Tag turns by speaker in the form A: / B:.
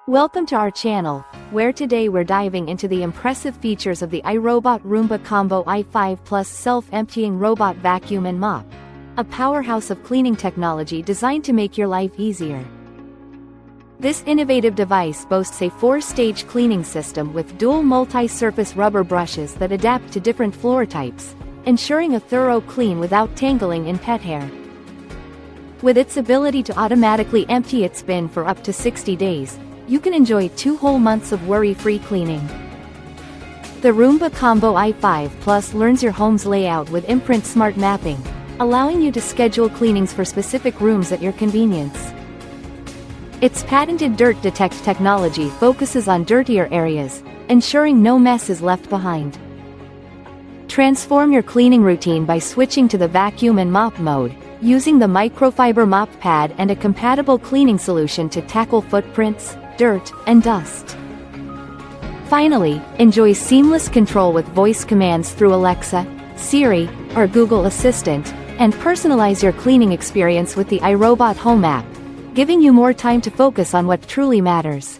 A: Welcome to our channel, where today we're diving into the impressive features of the iRobot Roomba Combo i5 Plus self-emptying robot vacuum and mop. A powerhouse of cleaning technology designed to make your life easier. This innovative device boasts a 4-stage cleaning system with dual multi-surface rubber brushes that adapt to different floor types, ensuring a thorough clean without tangling in pet hair. With its ability to automatically empty its bin for up to 60 days, you can enjoy 2 whole months of worry-free cleaning. The Roomba Combo i5 Plus learns your home's layout with Imprint Smart Mapping, allowing you to schedule cleanings for specific rooms at your convenience. Its patented dirt detect technology focuses on dirtier areas, ensuring no mess is left behind. Transform your cleaning routine by switching to the vacuum and mop mode, using the microfiber mop pad and a compatible cleaning solution to tackle footprints, dirt, and dust. Finally, enjoy seamless control with voice commands through Alexa, Siri, or Google Assistant, and personalize your cleaning experience with the iRobot Home app, giving you more time to focus on what truly matters.